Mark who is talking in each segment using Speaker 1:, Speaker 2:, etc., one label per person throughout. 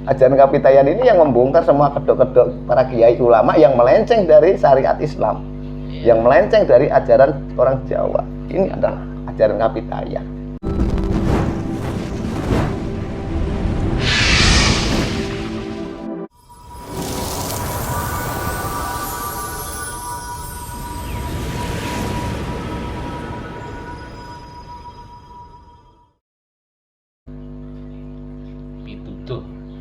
Speaker 1: Ajaran Kapitayan ini yang membongkar semua kedok-kedok para kiai ulama yang melenceng dari syariat Islam, yang melenceng dari ajaran orang Jawa. Ini adalah ajaran Kapitayan.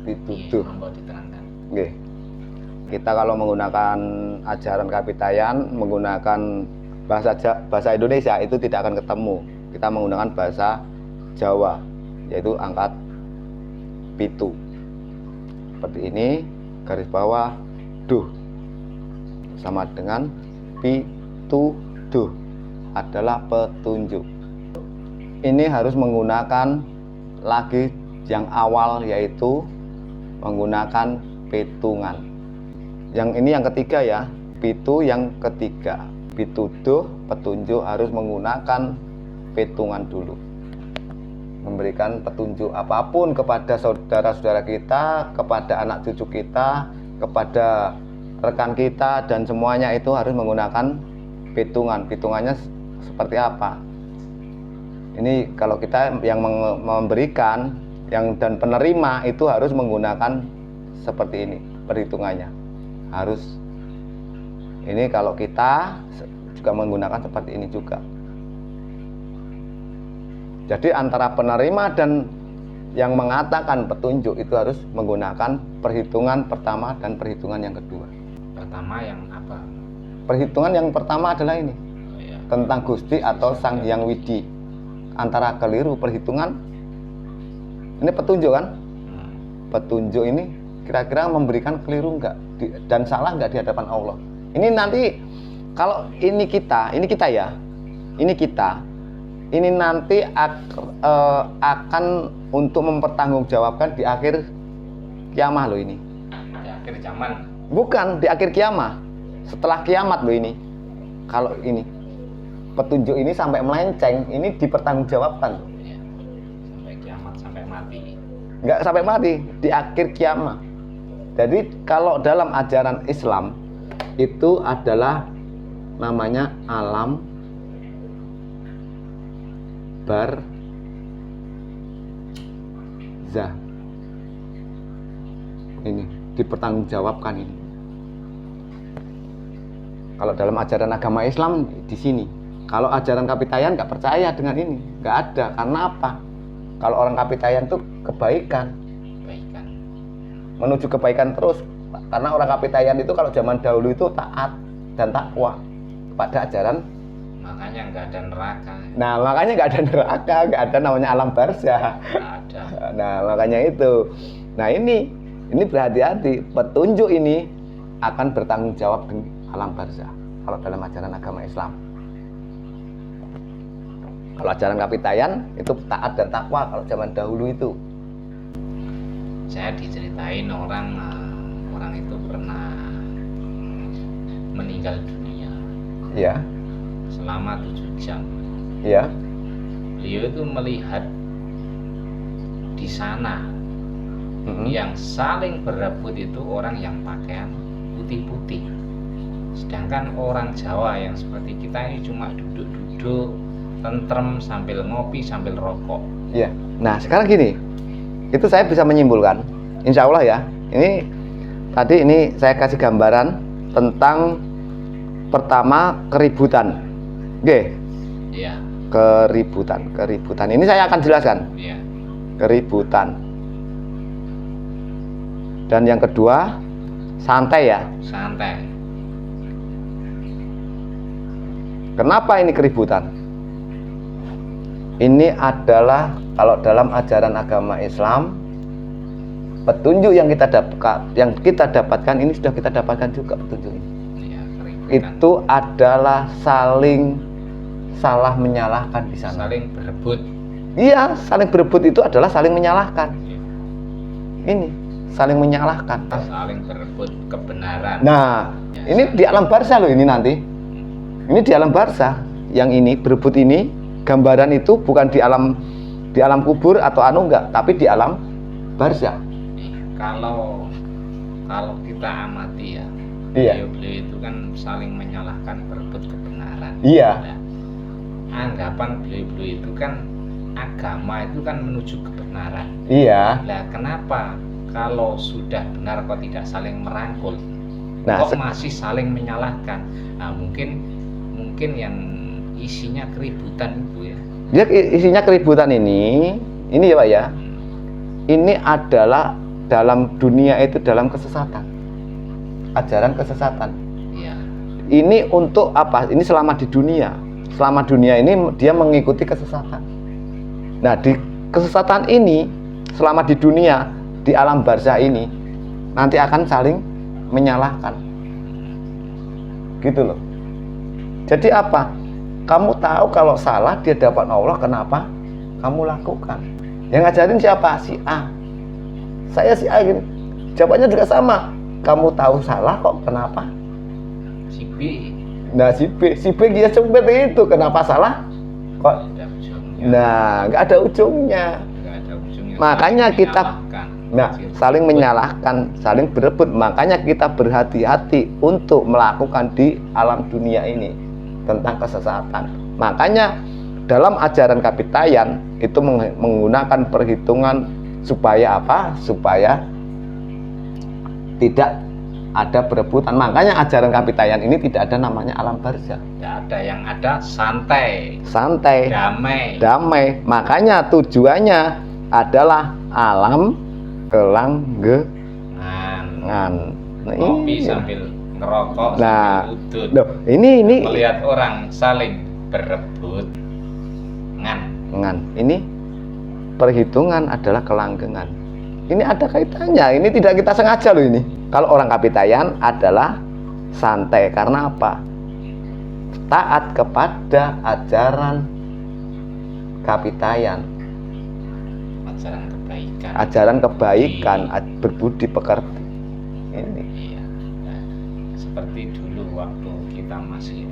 Speaker 1: Pituduh. Oke. Kita kalau menggunakan ajaran Kapitayan, menggunakan bahasa Indonesia itu tidak akan ketemu. Kita menggunakan bahasa Jawa, yaitu angkat pitu. Seperti ini, garis bawah duh. Sama dengan pituduh adalah petunjuk. Ini harus menggunakan lagi yang awal, yaitu menggunakan petungan. Yang ini yang ketiga ya, pitu yang ketiga. Pituduh, petunjuk harus menggunakan petungan dulu. Memberikan petunjuk apapun kepada saudara-saudara kita, kepada anak cucu kita, kepada rekan kita, dan semuanya itu harus menggunakan petungan. Petungannya seperti apa? Ini kalau kita yang memberikan dan penerima itu harus menggunakan seperti ini perhitungannya. Harus ini, kalau kita juga menggunakan seperti ini juga. Jadi antara penerima dan yang mengatakan petunjuk itu harus menggunakan perhitungan pertama dan perhitungan yang kedua.
Speaker 2: Pertama yang apa?
Speaker 1: Perhitungan yang pertama adalah ini, tentang Gusti atau Sang Hyang Widi. Antara keliru perhitungan, ini petunjuk kan? Petunjuk ini kira-kira memberikan keliru enggak dan salah enggak di hadapan Allah. Ini nanti kalau ini kita ya, ini nanti akan untuk mempertanggungjawabkan di akhir kiamat loh ini.
Speaker 2: Di akhir zaman.
Speaker 1: Bukan di akhir kiamat, setelah kiamat loh ini. Kalau ini petunjuk ini sampai melenceng, ini dipertanggungjawabkan. Nggak sampai mati, di akhir kiamat. Jadi kalau dalam ajaran Islam itu adalah namanya alam barzah. Ini dipertanggungjawabkan ini. Kalau dalam ajaran agama Islam di sini. Kalau ajaran Kapitayan nggak percaya dengan ini, nggak ada. Karena apa? Kalau orang Kapitayan itu kebaikan, menuju kebaikan terus. Karena orang Kapitayan itu kalau zaman dahulu itu taat dan takwa kepada ajaran.
Speaker 2: Makanya nggak ada neraka.
Speaker 1: Nah, makanya nggak ada neraka, nggak ada namanya alam barzah.
Speaker 2: Nggak ada.
Speaker 1: Nah, makanya itu. Nah, ini berhati-hati. Petunjuk ini akan bertanggung jawab di alam barzah. Kalau dalam ajaran agama Islam. Kalau ajaran Kapitayan itu taat dan takwa kalau zaman dahulu itu.
Speaker 2: Saya diceritain orang itu pernah meninggal dunia.
Speaker 1: Iya.
Speaker 2: Selama 7 jam.
Speaker 1: Iya.
Speaker 2: Beliau itu melihat di sana yang saling berebut itu orang yang pakaian putih-putih. Sedangkan orang Jawa yang seperti kita ini cuma duduk-duduk tentrem sambil ngopi sambil rokok.
Speaker 1: Iya. Nah sekarang gini, itu saya bisa menyimpulkan, insya Allah ya. Ini tadi ini saya kasih gambaran tentang pertama keributan. Oke.
Speaker 2: Iya.
Speaker 1: Keributan. Ini saya akan jelaskan.
Speaker 2: Iya.
Speaker 1: Keributan. Dan yang kedua santai ya.
Speaker 2: Santai.
Speaker 1: Kenapa ini keributan? Ini adalah kalau dalam ajaran agama Islam, petunjuk yang kita dapatkan ini sudah kita dapatkan juga petunjuk ini.
Speaker 2: Ya,
Speaker 1: itu adalah saling salah menyalahkan di sana.
Speaker 2: Saling berebut.
Speaker 1: Iya, saling berebut itu adalah saling menyalahkan. Ini saling menyalahkan.
Speaker 2: Saling berebut kebenaran.
Speaker 1: Nah, ya, ini di alam barzah loh ini nanti. Ini di alam barzah. Yang ini berebut ini. Gambaran itu bukan di alam kubur atau enggak, tapi di alam barzah.
Speaker 2: kalau kita amati ya,
Speaker 1: Iya.
Speaker 2: beliau itu kan saling menyalahkan berebut kebenaran.
Speaker 1: Iya.
Speaker 2: Nah, anggapan beliau itu kan agama itu kan menuju kebenaran.
Speaker 1: Iya.
Speaker 2: Nah, kenapa kalau sudah benar kok tidak saling merangkul?
Speaker 1: Nah,
Speaker 2: Kok masih saling menyalahkan? Nah, mungkin yang isinya keributan itu ya.
Speaker 1: dia isinya keributan ini ya Pak ya. Ini adalah dalam dunia itu dalam kesesatan. Ajaran kesesatan.
Speaker 2: Iya.
Speaker 1: Ini untuk apa? Ini selama di dunia. Selama dunia ini dia mengikuti kesesatan. Nah, di kesesatan ini selama di dunia, di alam barzah ini nanti akan saling menyalahkan. Gitu loh. Jadi apa? Kamu tahu kalau salah di hadapan Allah, kenapa kamu lakukan? Yang ngajarin siapa? Si A. Saya si A gini. Jawabannya juga sama. Kamu tahu salah kok, kenapa?
Speaker 2: Si B.
Speaker 1: Nah, si B dia seperti itu. Kenapa salah? Kok?
Speaker 2: Ada ujungnya.
Speaker 1: Nah, nggak ada ujungnya.
Speaker 2: Nggak ada ujungnya.
Speaker 1: Makanya
Speaker 2: Saling
Speaker 1: kita,
Speaker 2: menyalahkan.
Speaker 1: saling menyalahkan, saling berebut. Makanya kita berhati-hati untuk melakukan di alam dunia ini tentang kesesatan. Makanya dalam ajaran Kapitayan itu menggunakan perhitungan supaya apa? Supaya tidak ada berebutan. Makanya ajaran Kapitayan ini tidak ada namanya alam barzah.
Speaker 2: Tidak ada, yang ada santai,
Speaker 1: Damai.
Speaker 2: damai.
Speaker 1: Makanya tujuannya adalah alam kelanggengan. Nah,
Speaker 2: Kopi
Speaker 1: ini.
Speaker 2: sambil ngerokok,
Speaker 1: Nah,
Speaker 2: sambil udut.
Speaker 1: Loh, ini
Speaker 2: Melihat orang saling berebut.
Speaker 1: Ini perhitungan adalah kelanggengan. Ini ada kaitannya. Ini tidak kita sengaja loh ini. Kalau orang Kapitayan adalah santai. Karena apa? Taat kepada ajaran Kapitayan. Ajaran kebaikan, berbudi pekerti. Ini.
Speaker 2: Iya. Nah, seperti dulu waktu kita masih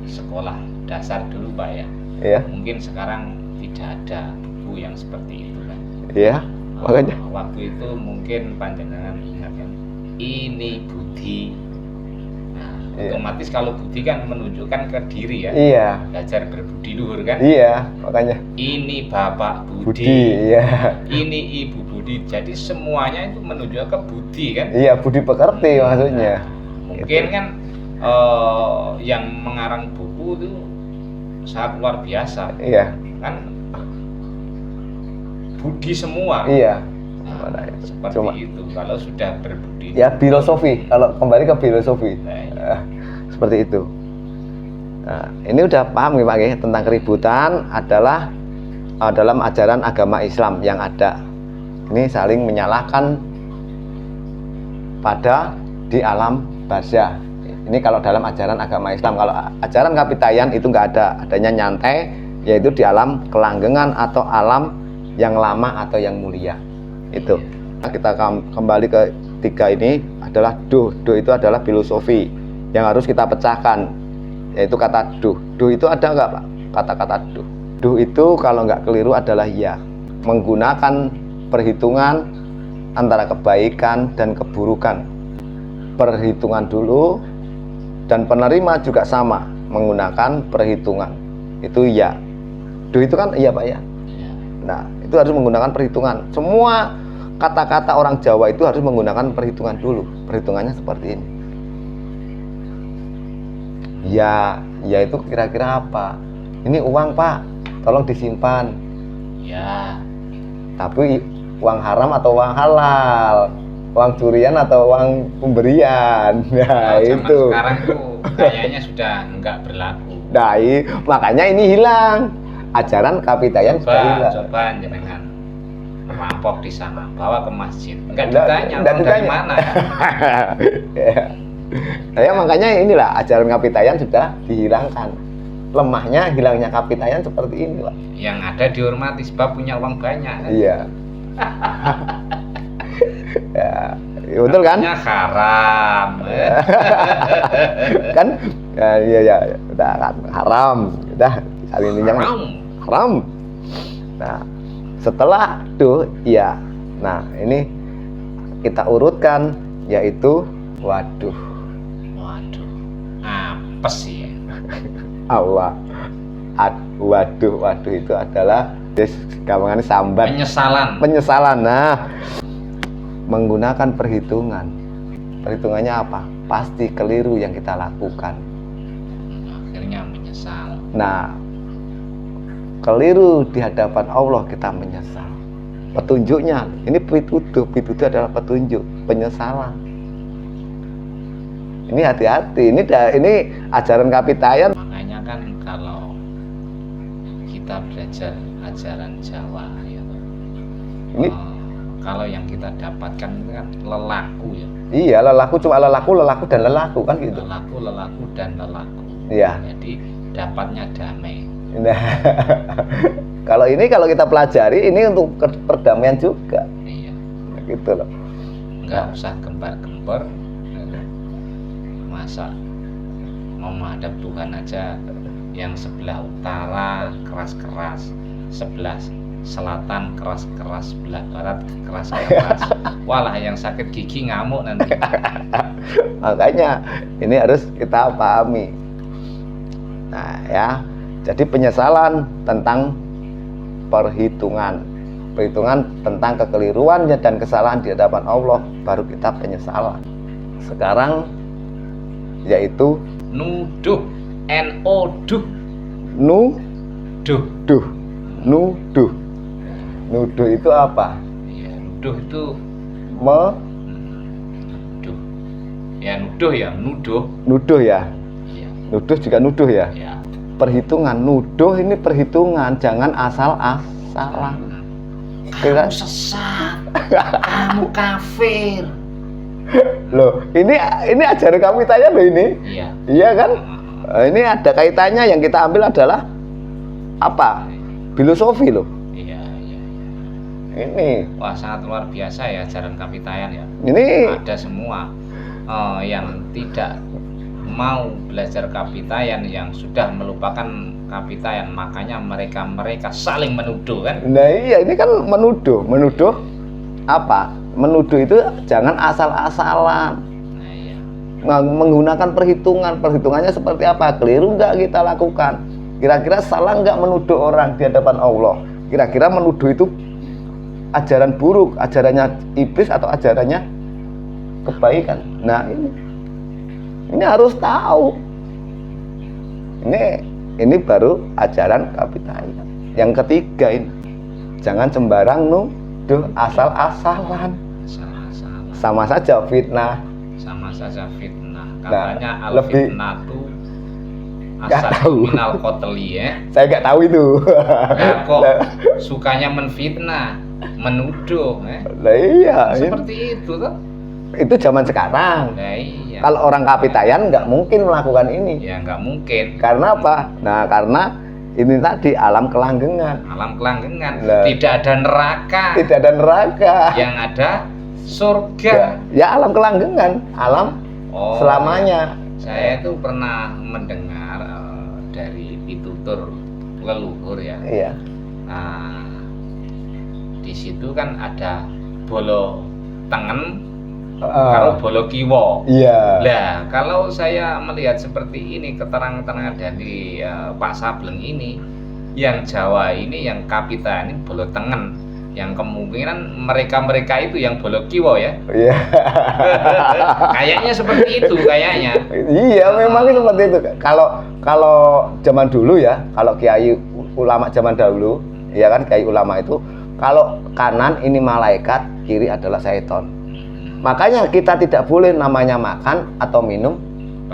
Speaker 2: sekolah dasar dulu Pak ya.
Speaker 1: Iya.
Speaker 2: Mungkin sekarang tidak ada buku yang seperti itu kan.
Speaker 1: Iya. Makanya
Speaker 2: Waktu itu mungkin panjenengan ingat kan, ini budi. Nah,
Speaker 1: Iya.
Speaker 2: otomatis kalau budi kan menunjukkan ke diri ya.
Speaker 1: Iya.
Speaker 2: Belajar berbudi luhur kan.
Speaker 1: Iya. Makanya
Speaker 2: Ini Bapak Budi.
Speaker 1: Iya.
Speaker 2: Ini Ibu Budi. Jadi semuanya itu menunjuk ke budi kan.
Speaker 1: Iya, budi pekerti maksudnya.
Speaker 2: Mungkin kan yang mengarang buku itu sangat luar biasa.
Speaker 1: Iya.
Speaker 2: Kan budi semua.
Speaker 1: Iya.
Speaker 2: Nah, seperti itu. Kalau sudah berbudi.
Speaker 1: Ya, filosofi. Kalau kembali ke filosofi.
Speaker 2: Nah,
Speaker 1: Seperti itu. Nah, ini udah paham ya Pak ya, tentang keributan adalah dalam ajaran agama Islam yang ada. Ini saling menyalahkan pada di alam barzah. Ini kalau dalam ajaran agama Islam. Kalau ajaran Kapitayan itu nggak ada, adanya nyantai, yaitu di alam kelanggengan atau alam yang lama atau yang mulia. Itu. Nah, kita kembali ke tiga ini adalah duh. Duh itu adalah filosofi yang harus kita pecahkan, yaitu kata duh. Duh itu ada nggak Pak? Kata-kata duh. Duh itu kalau nggak keliru adalah ya. Menggunakan perhitungan antara kebaikan dan keburukan. Perhitungan dulu, dan penerima juga sama menggunakan perhitungan. Itu ya. Duh itu kan iya Pak ya. Nah, itu harus menggunakan perhitungan. Semua kata-kata orang Jawa itu harus menggunakan perhitungan dulu. Perhitungannya seperti ini. Ya itu kira-kira apa? Ini uang Pak, tolong disimpan.
Speaker 2: ya.
Speaker 1: Tapi uang haram atau uang halal? Uang curian atau uang pemberian? Nah,
Speaker 2: Zaman
Speaker 1: itu.
Speaker 2: sekarang tuh kayaknya sudah nggak berlaku.
Speaker 1: Nah, makanya ini hilang. Ajaran Kapitayan sudah hilang.
Speaker 2: Coba jenengan merampok di sana, bawa ke masjid. Enggak
Speaker 1: Nggak
Speaker 2: ditanya uang dari
Speaker 1: ditanya.
Speaker 2: mana.
Speaker 1: Ya. Nah, makanya inilah ajaran Kapitayan sudah dihilangkan. Lemahnya hilangnya Kapitayan seperti ini, Pak.
Speaker 2: Yang ada dihormati sebab punya uang banyak kan?
Speaker 1: Iya. Ya, betul kan?
Speaker 2: Artinya haram.
Speaker 1: Kan? Ya, udah kan haram, udah saling pinjam. Haram. Nah, setelah itu ya. Nah, ini kita urutkan yaitu waduh.
Speaker 2: Waduh, apes ya.
Speaker 1: Allah. Waduh itu adalah gampangannya sambat. Penyesalan. Nah, menggunakan perhitungan. Perhitungannya apa? Pasti keliru yang kita lakukan.
Speaker 2: Akhirnya menyesal.
Speaker 1: Nah, keliru di hadapan Allah kita menyesal. Petunjuknya, ini pituduh adalah petunjuk, penyesalan. Ini hati-hati, ini ajaran Kapitayan.
Speaker 2: Makanya kan kalau kita belajar ajaran Jawa ya,
Speaker 1: ini
Speaker 2: kalau yang kita dapatkan itu kan lelaku ya.
Speaker 1: Iya, lelaku cuma lelaku dan lelaku kan gitu.
Speaker 2: Lelaku dan lelaku.
Speaker 1: Iya.
Speaker 2: Jadi dapatnya damai.
Speaker 1: Nah, kalau kita pelajari ini untuk perdamaian juga.
Speaker 2: Iya.
Speaker 1: Nah, gitu loh.
Speaker 2: Nggak usah gembar-gembar. Masa mau menghadap Tuhan aja yang sebelah utara keras-keras, sebelah selatan keras-keras, sebelah barat keras-keras. Walah yang sakit gigi ngamuk nanti.
Speaker 1: Makanya ini harus kita pahami. Nah ya, jadi penyesalan tentang perhitungan tentang kekeliruannya dan kesalahan di hadapan Allah, baru kita penyesalan. Sekarang yaitu
Speaker 2: nuduh, nuduh.
Speaker 1: Nuduh itu apa?
Speaker 2: Ya, nuduh itu
Speaker 1: nuduh.
Speaker 2: Ya, nuduh ya, nuduh.
Speaker 1: Nuduh ya.
Speaker 2: Ya.
Speaker 1: Nuduh juga nuduh ya.
Speaker 2: Ya.
Speaker 1: Perhitungan, nuduh ini perhitungan, jangan asal-asalan.
Speaker 2: Kamu sesat, kamu kafir.
Speaker 1: Loh, ini ajaran Kapitayan loh ini.
Speaker 2: Iya.
Speaker 1: Iya kan? Ini ada kaitannya, yang kita ambil adalah apa? Filosofi loh.
Speaker 2: Iya.
Speaker 1: Ini.
Speaker 2: Wah, sangat luar biasa ya ajaran Kapitayan ya.
Speaker 1: Ini
Speaker 2: ada semua yang tidak mau belajar Kapitayan, yang sudah melupakan Kapitayan, makanya mereka saling menuduh kan.
Speaker 1: Nah iya, ini kan menuduh apa? Menuduh itu jangan asal-asalan.
Speaker 2: Nah, iya.
Speaker 1: Menggunakan perhitungannya seperti apa? Keliru nggak kita lakukan? Kira-kira salah nggak menuduh orang di hadapan Allah? Kira-kira menuduh itu ajaran buruk, ajarannya iblis atau ajarannya kebaikan? Nah ini harus tahu. Ini baru ajaran Kapitayan. Yang ketiga ini, jangan sembarang nuduh asal-asalan. Sama saja fitnah.
Speaker 2: Katanya
Speaker 1: lebih
Speaker 2: al-fitnah itu asal minal qatli ya.
Speaker 1: Saya nggak tahu itu.
Speaker 2: Nah, kok sukanya menfitnah, menuduh
Speaker 1: Lah iya.
Speaker 2: Seperti itu tuh.
Speaker 1: Itu zaman sekarang.
Speaker 2: Nah, iya.
Speaker 1: Kalau orang Kapitayan nggak mungkin melakukan ini.
Speaker 2: Ya nggak mungkin.
Speaker 1: Karena apa? Nah karena ini tadi alam kelanggengan.
Speaker 2: Nah. Tidak ada neraka. Yang ada surga.
Speaker 1: Ya alam kelanggengan, alam selamanya.
Speaker 2: Saya itu pernah mendengar dari pitutur leluhur ya.
Speaker 1: Iya.
Speaker 2: Nah, di situ kan ada bolo tengen kalau bolo kiwo.
Speaker 1: Iya.
Speaker 2: Nah, kalau saya melihat seperti ini, keterangan dari Pak Sableng ini, yang Jawa ini, yang Kapitayan ini bolo tengen, yang kemungkinan mereka itu yang bolo kiwo ya.
Speaker 1: Iya.
Speaker 2: Kayaknya seperti itu kayaknya.
Speaker 1: Iya, memang seperti itu. Kalau zaman dulu ya, kalau kiai ulama zaman dahulu, ya kan, kiai ulama itu kalau kanan ini malaikat, kiri adalah syaitan. Makanya kita tidak boleh namanya makan atau minum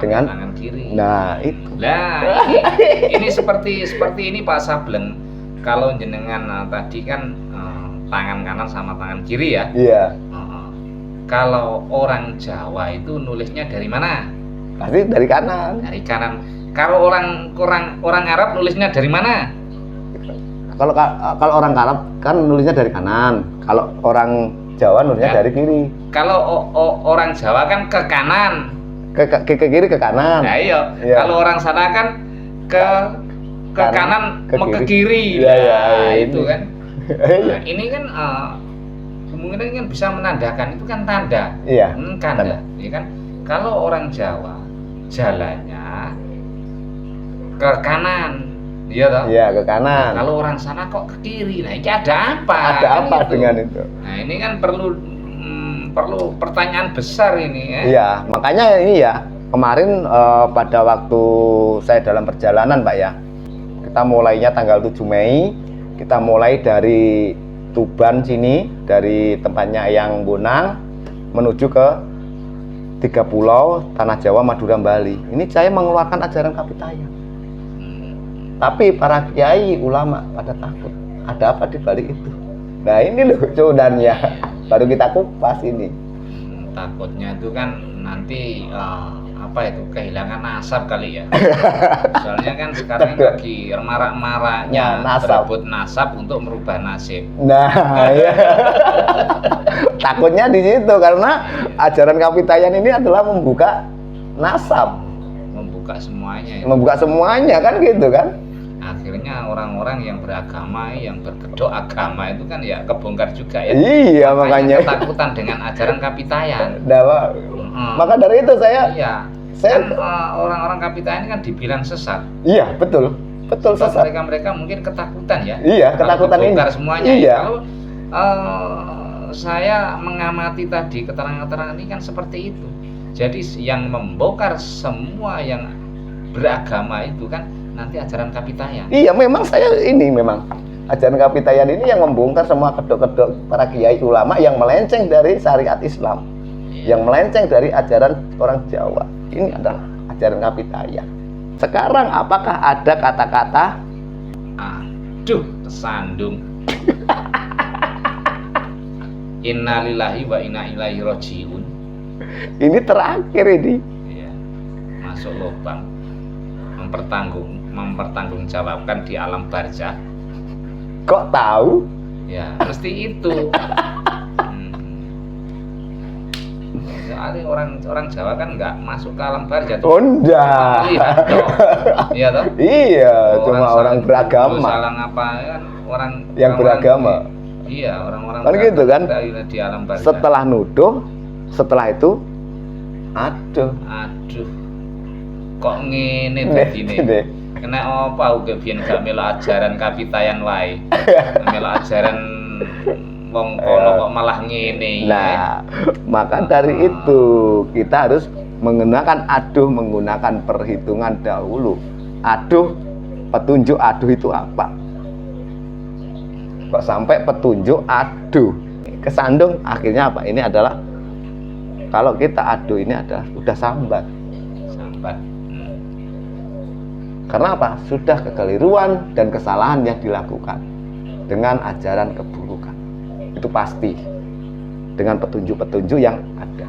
Speaker 1: dengan
Speaker 2: tangan kiri.
Speaker 1: Nah, itu.
Speaker 2: Nah, ini seperti ini Pak Sableng. Kalau jenengan tadi kan tangan kanan sama tangan kiri ya.
Speaker 1: Iya.
Speaker 2: Kalau orang Jawa itu nulisnya dari mana?
Speaker 1: Pasti dari kanan.
Speaker 2: Dari kanan. Kalau orang Arab nulisnya dari mana?
Speaker 1: Kalau orang Arab kan nulisnya dari kanan. Kalau orang Jawa nulisnya dari kiri.
Speaker 2: Kalau orang Jawa kan ke kanan.
Speaker 1: Ke kiri ke kanan.
Speaker 2: Nah, iya. Kalau orang sana kan ke kanan mau ke kiri.
Speaker 1: Ya,
Speaker 2: itu kan. Nah, ini kan mungkin kan bisa menandakan, itu kan tanda.
Speaker 1: Iya.
Speaker 2: Tanda. Ya kan? Kalau orang Jawa jalannya ke kanan, iya toh?
Speaker 1: Iya, ke kanan.
Speaker 2: Nah, kalau orang sana kok ke kiri, nah ini ada apa?
Speaker 1: Ada
Speaker 2: Kan
Speaker 1: apa
Speaker 2: gitu.
Speaker 1: dengan itu?
Speaker 2: Nah ini kan perlu pertanyaan besar ini ya.
Speaker 1: Iya, makanya ini ya kemarin pada waktu saya dalam perjalanan Pak ya, kita mulainya tanggal 7 Mei, kita mulai dari Tuban sini, dari tempatnya yang Bonang menuju ke 3 pulau, Tanah Jawa, Madura, Bali. Ini saya mengeluarkan ajaran Kapitayan. Tapi para kiai ulama pada takut. Ada apa di balik itu? Nah ini loh cudannya. Baru kita kupas ini.
Speaker 2: Takutnya itu kan nanti apa itu kehilangan nasab kali ya. Soalnya kan sekarang lagi marak-maraknya berebut nasab untuk merubah nasib.
Speaker 1: Nah, ya. Takutnya di situ karena ajaran Kapitayan ini adalah membuka nasab,
Speaker 2: membuka semuanya.
Speaker 1: Membuka semuanya kan gitu kan.
Speaker 2: Akhirnya orang-orang yang beragama, yang berkedok agama itu kan ya kebongkar juga ya.
Speaker 1: Iya, makanya
Speaker 2: ketakutan dengan ajaran Kapitayan.
Speaker 1: Nah, maka dari itu saya
Speaker 2: kan orang-orang Kapitayan kan dibilang sesat.
Speaker 1: Iya, betul sesat.
Speaker 2: Mereka mungkin ketakutan ya.
Speaker 1: Iya, ketakutan ini.
Speaker 2: Semuanya.
Speaker 1: Iya.
Speaker 2: Ya. Kalau saya mengamati tadi keterangan-keterangan ini kan seperti itu. Jadi yang membongkar semua yang beragama itu kan nanti ajaran Kapitayan. Iya, memang
Speaker 1: ajaran Kapitayan ini yang membongkar semua kedok-kedok para kiai ulama yang melenceng dari syariat Islam, yang melenceng dari ajaran orang Jawa. Ini adalah ajaran Kapitayan. Sekarang apakah ada kata-kata
Speaker 2: aduh kesandung innalillahi wa inna ilaihi rajiun?
Speaker 1: Ini terakhir ini.
Speaker 2: Iya. Masuk lubang. Mempertanggungjawabkan di alam barzah.
Speaker 1: Kok tahu?
Speaker 2: Ya, mesti itu. Soalnya orang Jawa kan nggak masuk ke alam barzah.
Speaker 1: Oh, enggak.
Speaker 2: Iya toh?
Speaker 1: Iya, cuma orang beragama.
Speaker 2: Salah apa kan orang
Speaker 1: yang beragama.
Speaker 2: Iya, orang-orang
Speaker 1: kan gitu kan?
Speaker 2: Di alam barzah.
Speaker 1: Setelah nuduh, setelah itu aduh.
Speaker 2: Kok ngene begini? Kena apa uga biyen gak melok ajaran Kapitayan wae. Melok ajaran wong kono kok malah ngene.
Speaker 1: Nah, maka dari itu kita harus menggunakan perhitungan dahulu. Petunjuk aduh itu apa? Kok sampai petunjuk aduh? Kesandung akhirnya apa? Ini adalah kalau kita aduh ini adalah udah sambat. Karena apa? Sudah kekeliruan dan kesalahan yang dilakukan dengan ajaran keburukan. Itu pasti dengan petunjuk-petunjuk yang ada.